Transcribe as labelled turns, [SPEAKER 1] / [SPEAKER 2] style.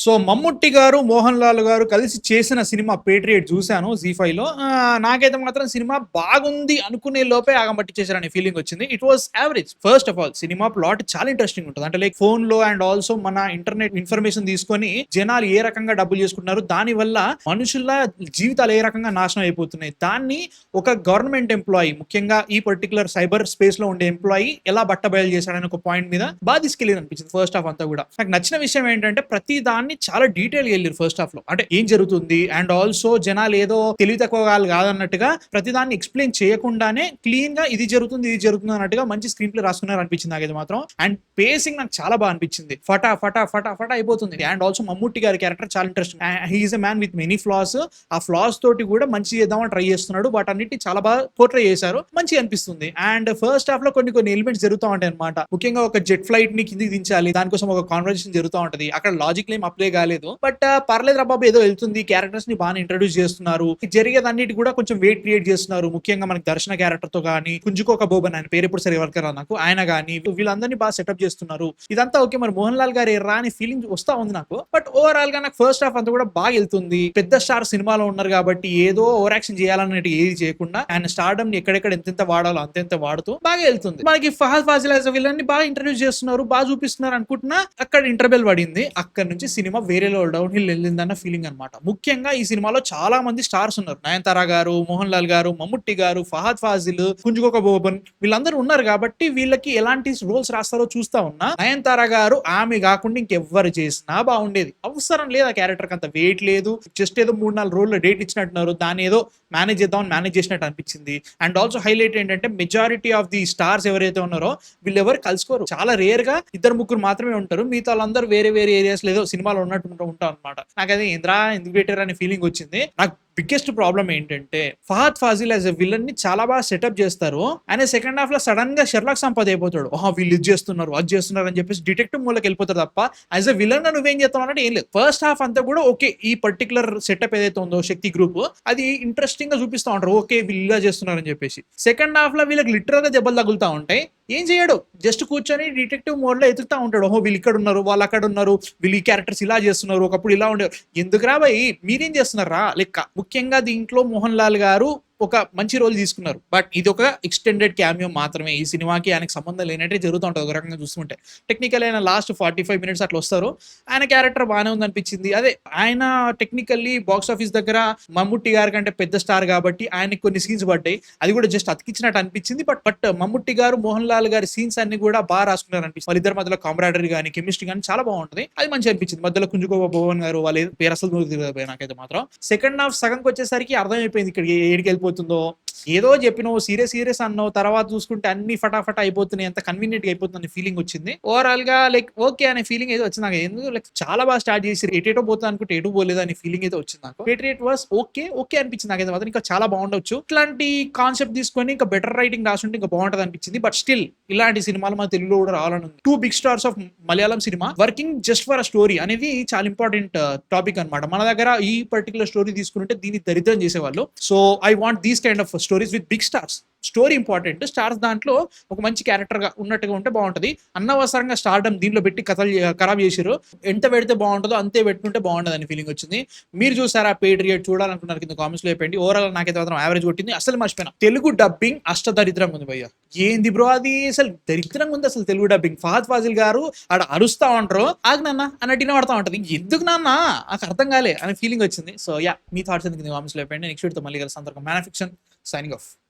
[SPEAKER 1] So 'Mammootty' గారు, 'మోహన్ లాల్' గారు కలిసి చేసిన సినిమా 'పేట్రియట్' చూసాను జీ5లో. నాకైతే మాత్రం సినిమా బాగుంది అనుకునే లోపే ఆగం పట్టించేసారనే ఫీలింగొచ్చింది. It was average. First of all cinema plot చాలా ఇంట్రెస్టింగ్ ఉంటది. అంటే లైక్ ఫోన్‌లో అండ్ ఆల్సో మన ఇంటర్నెట్ ఇన్ఫర్మేషన్ తీసుకొని జనాలు ఏ రకంగా డబ్బులు చేసుకుంటున్నారు, దానివల్ల మనుషుల జీవితాలు ఏ రకంగా నాశనం అయిపోతున్నాయి. దాన్ని ఒక గవర్నమెంట్ ఎంప్లాయీ, ముఖ్యంగా ఈ పర్టిక్యులర్ సైబర్ స్పేస్‌లో ఉండే ఎంప్లాయీ ఎలా బట్టబయలు చేశాడని ఒక పాయింట్ మీద బాగా తీసుకెళ్ళిందనిపించింది ఫస్ట్ హాఫ్ అంతా కూడా. నాకు నచ్చిన విషయం ఏంటంటే ప్రతి దాన్ని చాలా డీటెయిల్‌గా ఎళ్లిరు ఫస్ట్ హాఫ్‌లో. అంటే ఏం జరుగుతుంది అండ్ ఆల్సో జనాలు ఏదో తెలివి తక్కువ వాళ్ళు కాదన్నట్టుగా ప్రతి దాన్ని ఎక్స్‌ప్లెయిన్ చేయకుండానే క్లీన్‌గా ఇది జరుగుతుంది అన్నట్టుగా మంచి స్క్రీన్ ప్లే రాసుకున్నారు అనిపించింది నాకైతే మాత్రం. అండ్ పేసింగ్ నాకు చాలా బాగా అనిపించింది. ఫటా ఫటా ఫటా ఫటా అయిపోతుంది. అండ్ ఆల్సో మమ్ముట్టి గారి క్యారెక్టర్ చాలా interesting. He is a man with many floss. ఆ ఫ్లాస్ తోటి కూడా మంచి చేద్దామని ట్రై చేస్తున్నాడు. వాటన్నిటిని చాలా బాగా పోర్ట్రే చేశారు. మంచిగా అనిపిస్తుంది. అండ్ ఫస్ట్ హాఫ్ లో కొన్ని ఎలిమెంట్స్ జరుగుతూ ఉంటాయి అనమాట. ముఖ్యంగా ఒక జెట్ ఫ్లైట్ ని కిందికి దించాలి, దానికోసం ఒక కాన్వర్సేషన్ జరుగుతూ ఉంటది. అక్కడ లాజిక్ ఏం అప్లై కాలేదు, బట్ పర్లేదు బాబు ఏదో వెళ్తుంది. క్యారెక్టర్స్ ని బాగా ఇంట్రడ్యూస్ చేస్తున్నారు. జరిగేదన్నిటి కూడా కొంచెం వెయిట్ క్రియేట్ చేస్తున్నారు. ముఖ్యంగా మనకి దర్శన క్యారెక్టర్ తో గానీ, కుంజుకోక బోబన్ ఆయన పేరు ఎప్పుడు సరే వర్కరా నాకు, ఆయన గానీ వీళ్ళందరినీ బాగా సెటప్ చేస్తున్నారు. ఇదంతా ఓకే, మరి మోహన్ లాల్ గారు ఎర్రా అని ఫీలింగ్ వస్తా ఉంది నాకు. బట్ ఓవరాల్ గా నాకు ఫస్ట్ హాఫ్ అంతా కూడా బాగా వెళ్తుంది. పెద్ద స్టార్ సినిమాలో ఉన్నారు కాబట్టి ఏదో ఓవర్ యాక్షన్ చేయాలన్నట్టు ఏది చేయకుండా ఆయన స్టార్డమ్ ని ఎక్కడెక్కడ ఎంతెంత వాడాలో అంతెంత వాడుతూ బాగా వెళ్తుంది. మనకి ఫహద్ ఫాజిల్ యాజ్ విలన్ ని బాగా ఇంట్రడ్యూస్ చేస్తున్నారు, బాగా చూపిస్తున్నారు అనుకుంటున్నా. అక్కడ ఇంటర్వెల్ పడింది. అక్కడ నుంచి సినిమా వేరే డౌన్ హిల్ వెళ్ళిందన్న ఫీలింగ్ అనమాట. ముఖ్యంగా ఈ సినిమాలో చాలా మంది స్టార్స్ ఉన్నారు. నయనతార గారు, మోహన్ లాల్ గారు, మమ్ముట్టి గారు, ఫహద్ ఫాజిల్, కుంజుకోక బోబన్ వీళ్ళందరూ ఉన్నారు కాబట్టి వీళ్ళకి ఎలాంటి రోల్స్ రాస్తారో చూస్తా ఉన్నా. నయనతార గారు ఆమె కాకుండా ఇంకెవ్వరు చేసినా బాగుండేది. అవసరం లేదు ఆ క్యారెక్టర్ కి, అంత వెయిట్ లేదు. జస్ట్ ఏదో 3-4 రోజుల్లో డేట్ ఇచ్చినట్టున్నారు, దాన్ని ఏదో మేనేజ్ చేద్దామని మేనేజ్ చేసినట్టు అనిపించింది. అండ్ ఆల్సో హైలైట్ ఏంటంటే మెజారిటీ ఆఫ్ ది స్టార్స్ ఎవరైతే ఉన్నారో వీళ్ళెవరు కలుసుకోరు. చాలా రేర్ గా 2-3 మాత్రమే ఉంటారు. మిగతా వాళ్ళందరూ వేరే ఏరియాస్ లో ఏదో సినిమాలో ఉన్నట్టు ఉంటాం అనమాట. నాకు అది ఏంద్రా ఎందుకు పెట్టారు అనే ఫీలింగ్ వచ్చింది. నాకు బిగ్గెస్ట్ ప్రాబ్లం ఏంటంటే Fahadh Faasil as a villain ని చాలా బాగా సెటప్ చేస్తారు. ఆయన సెకండ్ హాఫ్ లో సడన్ గా షెర్లాక్ సంపద అయిపోతాడు. వీళ్ళు ఇది చేస్తున్నారు, అది చేస్తున్నారు అని చెప్పేసి డిటెక్టివ్ మూలకి వెళ్ళిపోతారు తప్ప యాజ్ ఎ విలన్ గా నువ్వేం చేస్తావు అంటే ఏం లేదు. ఫస్ట్ హాఫ్ అంతా కూడా ఓకే, ఈ పర్టికులర్ సెటప్ ఏదైతే ఉందో శక్తి గ్రూప్ అది ఇంట్రెస్టింగ్ గా చూపిస్తా ఉంటారు. ఓకే వీళ్ళు ఇలా చేస్తున్నారు అని చెప్పేసి. సెకండ్ హాఫ్ లో వీళ్ళకి లిటరల్ గా దెబ్బలు తగులుతా ఉంటాయి. ఏం చేయడు, జస్ట్ కూర్చొని డిటెక్టివ్ మోడ్ లో ఎతుకుతా ఉంటాడు. వీళ్ళు ఇక్కడ ఉన్నారు, వాళ్ళు అక్కడ ఉన్నారు, వీళ్ళు ఈ క్యారెక్టర్స్ ఇలా చేస్తున్నారు, ఒకప్పుడు ఇలా ఉండేవారు. ఎందుకు రా భయ్ మీరేం చేస్తున్నారా లెక్క. ముఖ్యంగా దీంట్లో మోహన్ లాల్ గారు ఒక మంచి రోల్ తీసుకున్నారు. బట్ ఇది ఒక ఎక్స్టెండెడ్ క్యామియో మాత్రమే. ఈ సినిమాకి ఆయనకు సంబంధం లేనట్టే జరుగుతూ ఉంటుంది ఒక రకంగా చూసుకుంటే. టెక్నికల్ ఆయన లాస్ట్ 45 మినిట్స్ అట్లా వస్తారు. ఆయన క్యారెక్టర్ బాగానే ఉంది అనిపించింది. అదే ఆయన టెక్నికల్లీ బాక్స్ ఆఫీస్ దగ్గర మమ్ముట్టి గారి కంటే పెద్ద స్టార్ కాబట్టి ఆయనకి కొన్ని సీన్స్ పడ్డాయి. అది కూడా జస్ట్ అతికిచ్చినట్టు అనిపించింది. బట్ మమ్ముట్టి గారు, మోహన్ లాల్ గారి సీన్స్ అన్ని కూడా బాగా రాసుకున్నారు అనిపిస్తుంది. వాళ్ళిద్దరి మధ్యలో కాంబ్రాడరీ కానీ, కెమిస్ట్రీ కానీ చాలా బాగుంటుంది. అది మంచి అనిపించింది. మధ్యలో కుంజుకోవ భువన్ గారు వాళ్ళ పేరు అసలు నాకైతే మాత్రం. సెకండ్ హాఫ్ సగంకి వచ్చేసరికి అర్థమైపోయింది ఇక్కడ ఏడికి వెళ్ళిపోతుందో. ఏదో చెప్పినావు, సీరియస్ అన్నావు, తర్వాత చూసుకుంటే అన్ని ఫటాఫట అయిపోతున్నాయి, ఎంత కన్వీనియంట్ గా అయిపోతుంది ఫీలింగ్ వచ్చింది. ఓవరాల్ గా లైక్ ఓకే అనే ఫీలింగ్ అయితే వచ్చింది నాకు. ఎందుకు లైక్ చాలా బాగా స్టార్ట్ చేసి ఎటేటో పోతా అనుకుంటే ఎటు పోలేదు అనే ఫీలింగ్ అయితే వచ్చింది నాకు. పేట్రియట్ వాస్ ఓకే అనిపించింది నాకైతే మాత్రం. ఇంకా చాలా బాగుండొచ్చు. ఇట్లాంటి కాన్సెప్ట్ తీసుకొని ఇంకా బెటర్ రైటింగ్ రాసుంటే ఇంకా బాగుంటది అనిపించింది. బట్ స్టిల్ ఇలాంటి సినిమాలు మన తెలుగులో కూడా రావాలని ఉంది. 2 big stars of Malayalam cinema working just for a story అనేది చాలా ఇంపార్టెంట్ టాపిక్ అనమాట. మన దగ్గర ఈ పర్టికులర్ స్టోరీ తీసుకుంటే దీన్ని దరిద్రం చేసేవాళ్ళు. So I want these kind of stories with big stars. Story important, stars దాంట్లో ఒక మంచి క్యారెక్టర్ గా ఉన్నట్టుగా ఉంటే బాగుంటది. అనవసరంగా స్టార్డమ్ దీంట్లో పెట్టి కథలు ఖరాబ్ చేసారు. ఎంత పెడితే బాగుంటుందో అంతే పెట్టుకుంటే బాగుంటది అని ఫీలింగ్ వచ్చింది. మీరు చూసారా పేట్రియట్? చూడాలనుకున్నారు కింద కామెంట్స్ లో చెప్పండి. ఓవరాల్ నాకైతే మాత్రం యావరేజ్ కొట్టింది. అసలు మర్చిపోయినా, తెలుగు డబ్బింగ్ అష్టదరిద్రంగా ఉంది భయ్య. ఏంది బ్రో అది, అసలు దరిద్రంగా ఉంది అసలు తెలుగు డబ్బింగ్. ఫహద్ ఫాజిల్ గారు ఆడ అరుస్తా ఉంటారు, ఆగ్ నాన్న అన్నట్టు పడతా ఉంటది. ఎందుకు నాన్న నాకు అర్థం కాలే అనే ఫీలింగ్ వచ్చింది. సో యా, మీ థాట్స్ ఎందుకు కామెంట్స్ లో చెప్పండి. నెక్స్ట్ వీడియోతో మళ్ళీ కలిసి అందరికీ man of fiction signing off.